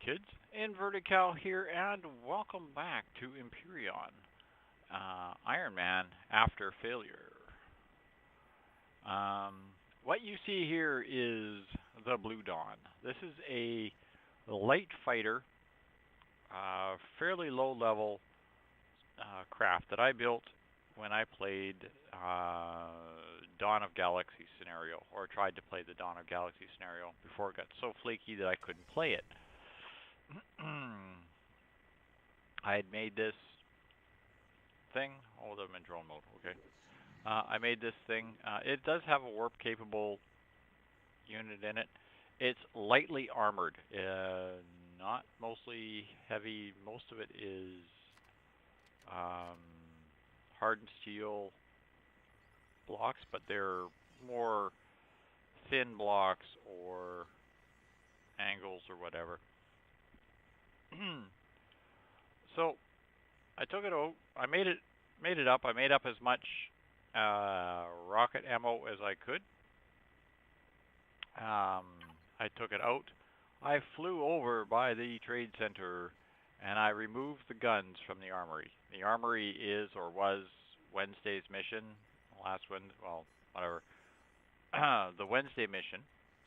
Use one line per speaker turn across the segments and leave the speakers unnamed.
kids, Inverted Cow here, and welcome back to Empyreon, Ironman after failure. What you see here is the Blue Dawn. This is a light fighter, fairly low level craft that I built when I played Dawn of Galaxy scenario, or tried to play the Dawn of Galaxy scenario before it got so flaky that I couldn't play it. I had made this thing. Oh, I'm in drone mode. Okay. I made this thing. It does have a warp capable unit in it. It's lightly armored, not mostly heavy. Most of it is hardened steel blocks, but they're more thin blocks or angles or whatever. So I took it out. I made it up. I made up as much rocket ammo as I could. I took it out. I flew over by the trade center and I removed the guns from the armory. The armory is, or was, Wednesday's mission. Last Wednesday, well, whatever. The Wednesday mission,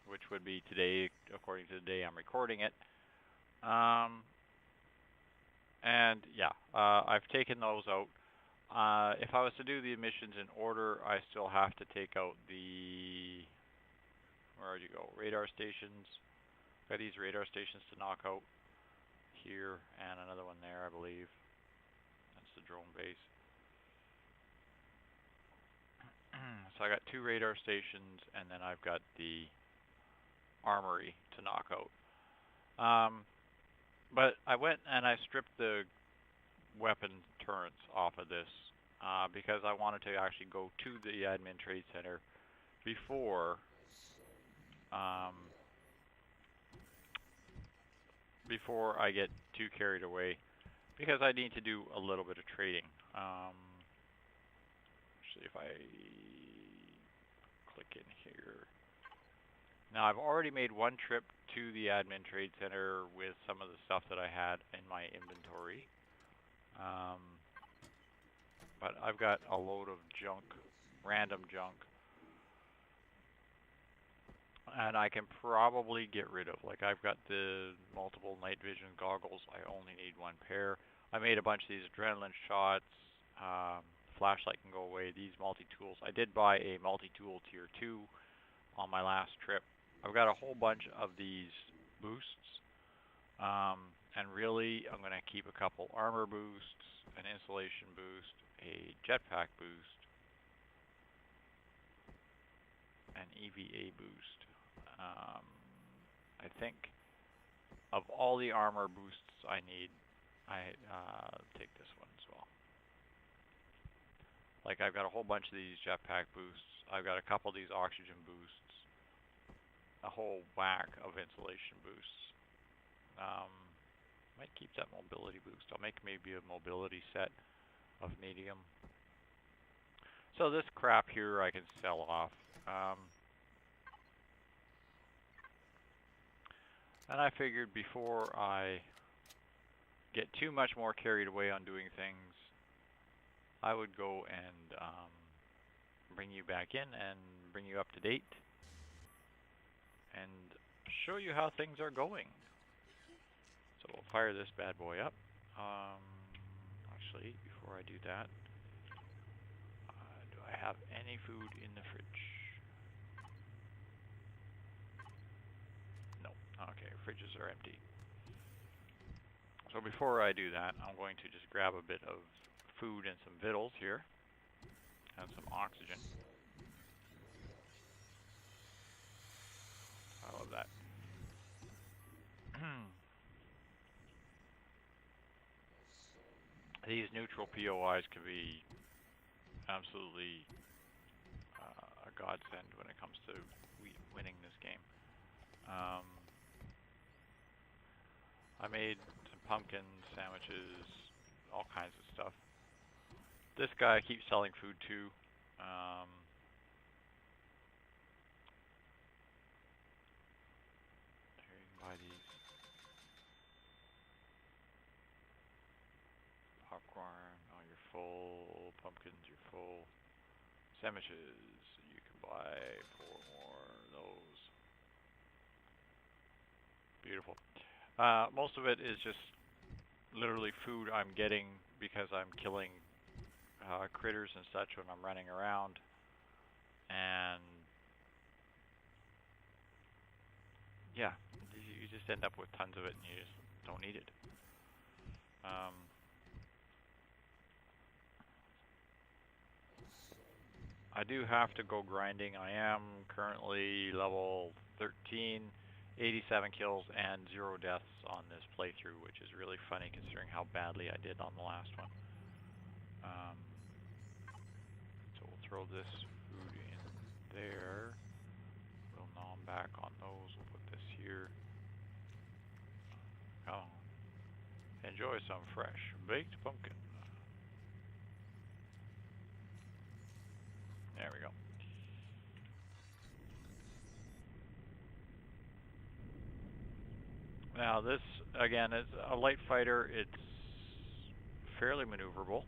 which would be today, according to the day I'm recording it. And yeah, I've taken those out. If I was to do the missions in order, I still have to take out the, where would you go, radar stations. Got these radar stations to knock out here, and another one there, I believe. That's the drone base. So I got 2 radar stations, and then I've got the armory to knock out. But I went and I stripped the weapon turrets off of this because I wanted to actually go to the admin trade center before I get too carried away, because I need to do a little bit of trading. Actually, if I click in here. Now, I've already made one trip to the admin trade center with some of the stuff that I had in my inventory. But I've got a load of junk, random junk, and I can probably get rid of. Like, I've got the multiple night vision goggles. I only need 1 pair. I made a bunch of these adrenaline shots. Flashlight can go away. These multi-tools. I did buy a multi-tool tier 2 on my last trip. I've got a whole bunch of these boosts. And really, I'm going to keep a couple armor boosts, an insulation boost, a jetpack boost, an EVA boost. I think of all the armor boosts I need, I take this one as well. Like, I've got a whole bunch of these jetpack boosts. I've got a couple of these oxygen boosts, a whole whack of insulation boosts. Might keep that mobility boost. I'll make maybe a mobility set of medium. So this crap here I can sell off. And I figured before I get too much more carried away on doing things, I would go and bring you back in and bring you up to date and show you how things are going. So we'll fire this bad boy up. Actually, before I do that, do I have any food in the fridge? No. Okay, fridges are empty. So before I do that, I'm going to just grab a bit of food and some victuals here, and some oxygen. I love that. These neutral POIs can be absolutely a godsend when it comes to winning this game. I made some pumpkin sandwiches, all kinds of stuff. This guy keeps selling food too. Here you can buy these. pumpkins, you're full. Sandwiches, you can buy 4 more of those. Beautiful. Most of it is just literally food I'm getting because I'm killing critters and such when I'm running around. And yeah, you just end up with tons of it and you just don't need it. I do have to go grinding. I am currently level 13, 87 kills and 0 deaths on this playthrough, which is really funny considering how badly I did on the last one. So we'll throw this food in there. We'll nom back on those. We'll put this here. Oh, enjoy some fresh baked pumpkin. There we go. Now this, again, is a light fighter. It's fairly maneuverable.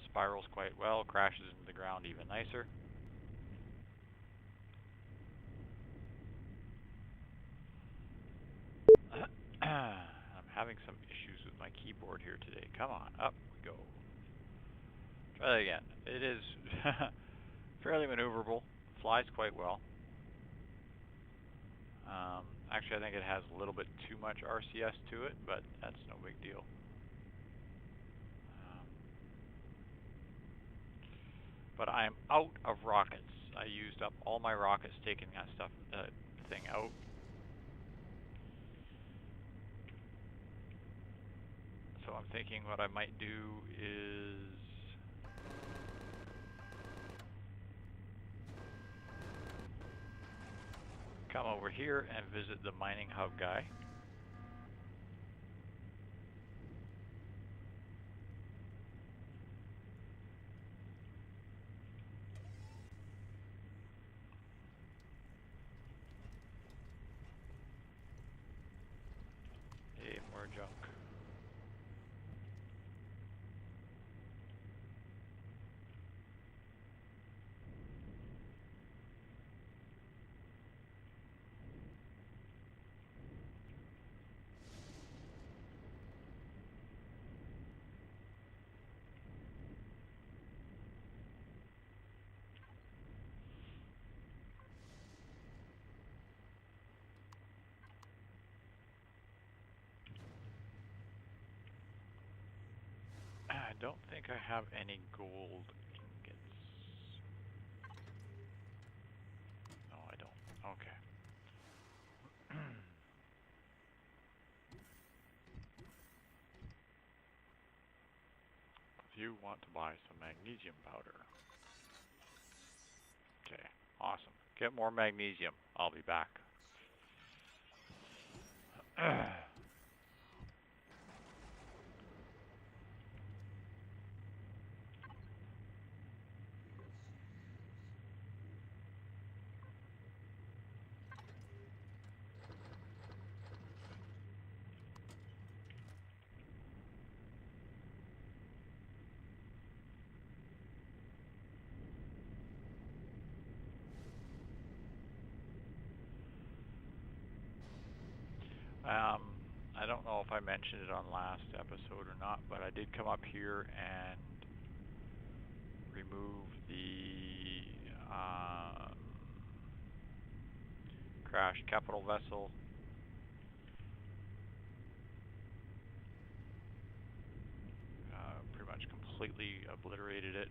Spirals quite well, crashes into the ground even nicer. I'm having some issues with my keyboard here today. Come on, up we go. Try that again. It is fairly maneuverable, flies quite well. Actually, I think it has a little bit too much RCS to it, but that's no big deal. But I'm out of rockets. I used up all my rockets taking that thing out. So I'm thinking what I might do is come over here and visit the mining hub guy. Hey, more junk. I don't think I have any gold ingots. No, I don't. Okay. If you want to buy some magnesium powder. Okay, awesome. Get more magnesium. I'll be back. I don't know if I mentioned it on last episode or not, but I did come up here and remove the crashed capital vessel. Pretty much completely obliterated it.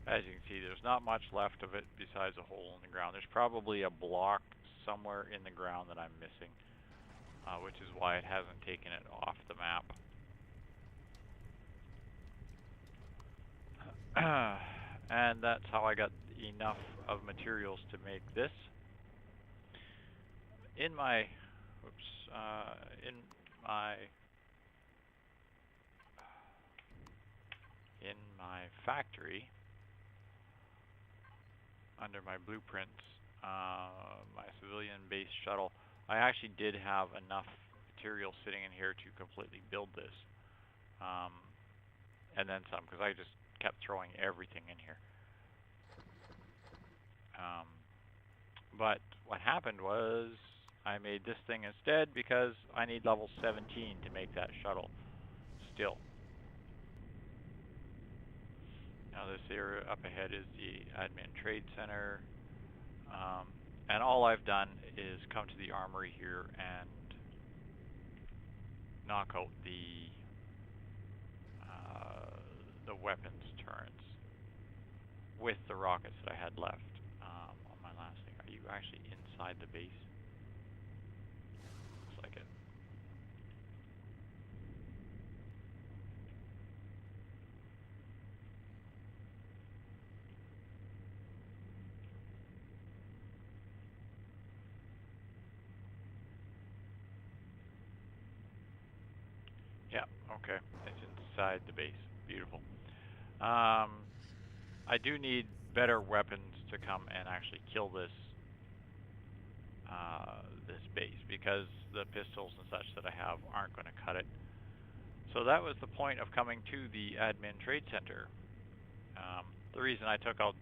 As you can see, there's not much left of it besides a hole in the ground. There's probably a block somewhere in the ground that I'm missing, which is why it hasn't taken it off the map. And that's how I got enough of materials to make this. In my, in my, in my factory, under my blueprints, my civilian base shuttle, I actually did have enough material sitting in here to completely build this. And then some, because I just kept throwing everything in here. But what happened was I made this thing instead because I need level 17 to make that shuttle still. Now this area up ahead is the admin trade center. And all I've done is come to the armory here and knock out the weapons turrets with the rockets that I had left on my last thing. Are you actually inside the base? Looks like it. Yeah, okay. It's inside the base. Beautiful. I do need better weapons to come and actually kill this this base, because the pistols and such that I have aren't going to cut it. So that was the point of coming to the admin trade center. The reason I took out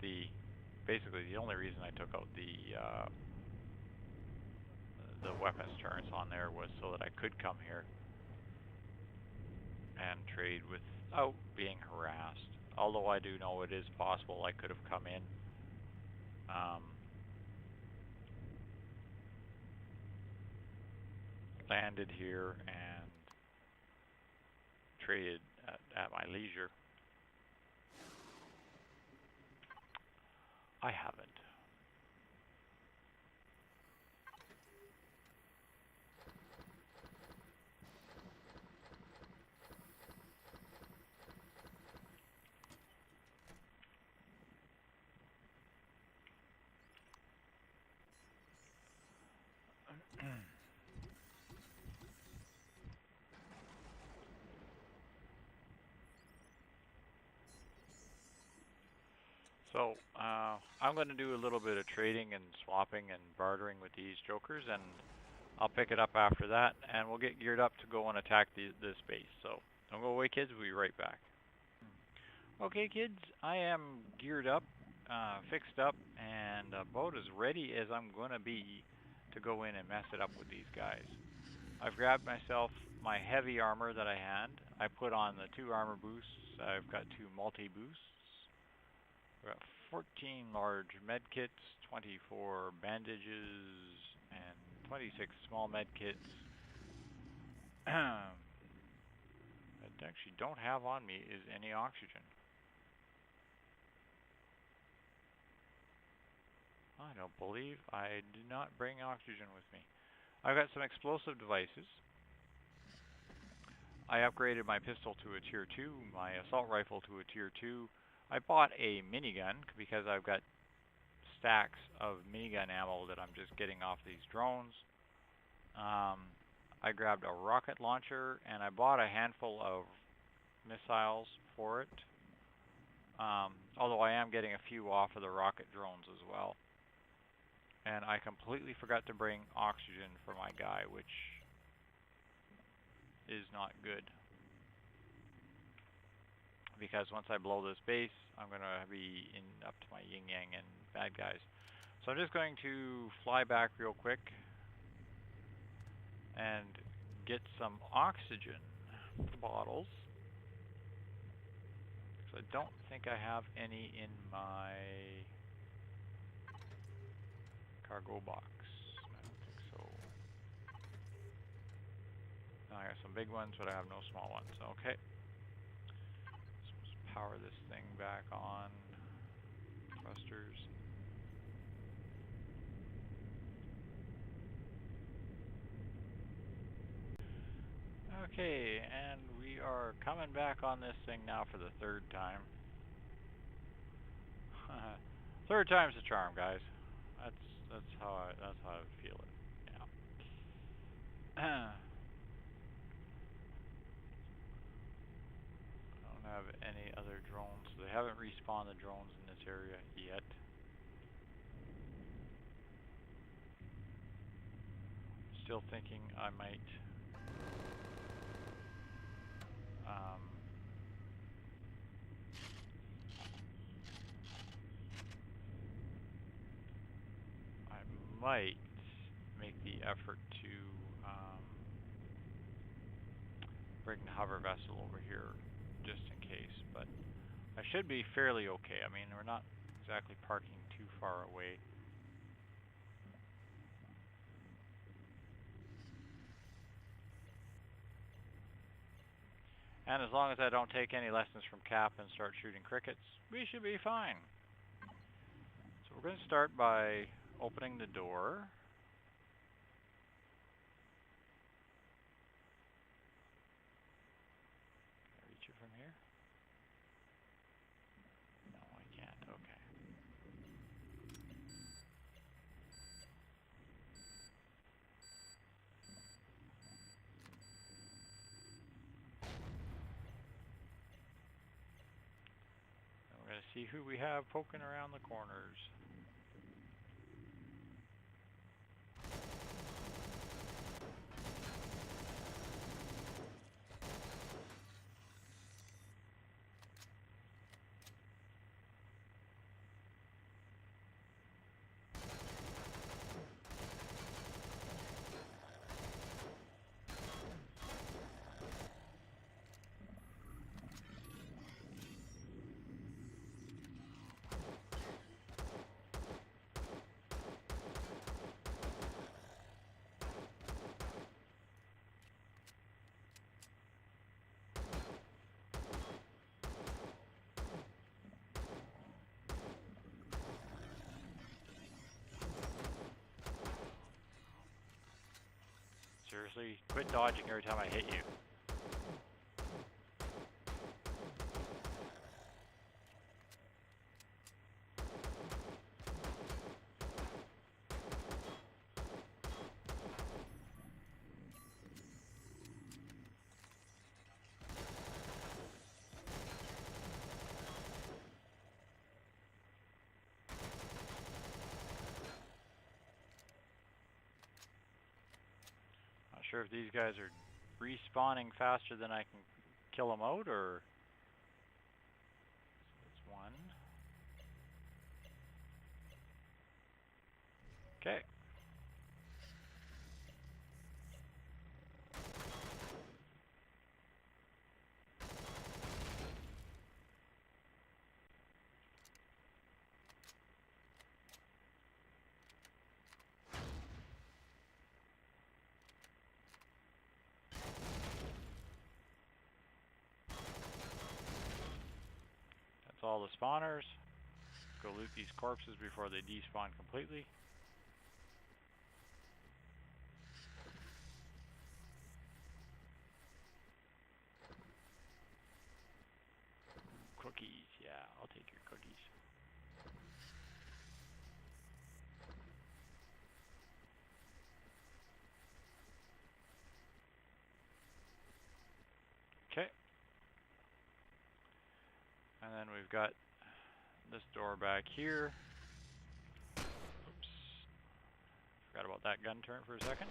basically the only reason I took out the weapons turrets on there was so that I could come here and trade without being harassed. Although I do know it is possible I could have come in. Landed here and traded at my leisure. I haven't. So, I'm going to do a little bit of trading and swapping and bartering with these jokers, and I'll pick it up after that, and we'll get geared up to go and attack this base. So, don't go away, kids. We'll be right back. Okay, kids, I am geared up, fixed up, and about as ready as I'm going to be to go in and mess it up with these guys. I've grabbed myself my heavy armor that I had. I put on the 2 armor boosts. I've got 2 multi-boosts. I've got 14 large med kits, 24 bandages, and 26 small med kits. I actually don't have on me is any oxygen. I don't believe I did not bring oxygen with me. I've got some explosive devices. I upgraded my pistol to a tier 2, my assault rifle to a tier 2. I bought a minigun because I've got stacks of minigun ammo that I'm just getting off these drones. I grabbed a rocket launcher and I bought a handful of missiles for it. Although I am getting a few off of the rocket drones as well. And I completely forgot to bring oxygen for my guy, which is not good. Because once I blow this base, I'm going to be up to my yin-yang and bad guys. So I'm just going to fly back real quick and get some oxygen bottles. Because I don't think I have any in my cargo box. I don't think so. I got some big ones, but I have no small ones. Okay. Power this thing back on. Thrusters. Okay, and we are coming back on this thing now for the 3rd time. Third time's the charm, guys. That's how I would feel it. Yeah. I don't have any other drones. They haven't respawned the drones in this area yet. Still thinking I might make the effort to bring the hover vessel over here just in case, but I should be fairly okay. I mean, we're not exactly parking too far away. And as long as I don't take any lessons from Cap and start shooting crickets, we should be fine. So we're going to start by opening the door. Can I reach it from here? No, I can't. Okay. We're going to see who we have poking around the corners. Seriously, quit dodging every time I hit you. Sure if these guys are respawning faster than I can kill them out, or that's one. Okay. All the spawners. Go loot these corpses before they despawn completely. Cookies, yeah, I'll take your cookies. Okay. And then we've got this door back here. Oops. Forgot about that gun turn for a second.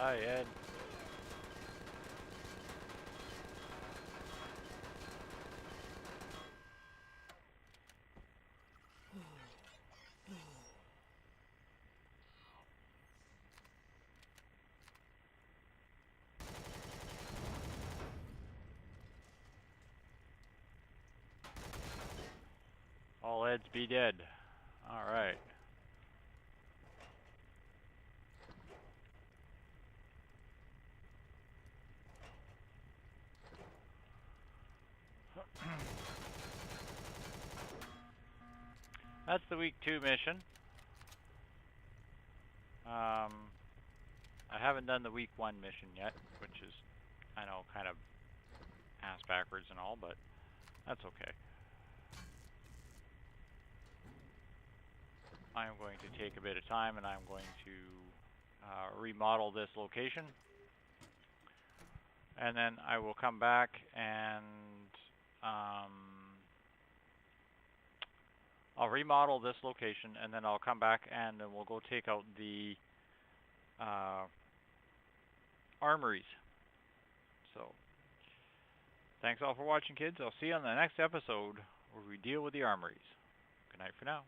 Hi, Ed. All Eds be dead. Alright. That's the week 2 mission. I haven't done the week 1 mission yet, which is, I know, kind of ass backwards and all, but that's okay. I'm going to take a bit of time and I'm going to remodel this location. And then I will come back and I'll remodel this location, and then I'll come back and then we'll go take out the armories. So, thanks all for watching, kids. I'll see you on the next episode where we deal with the armories. Good night for now.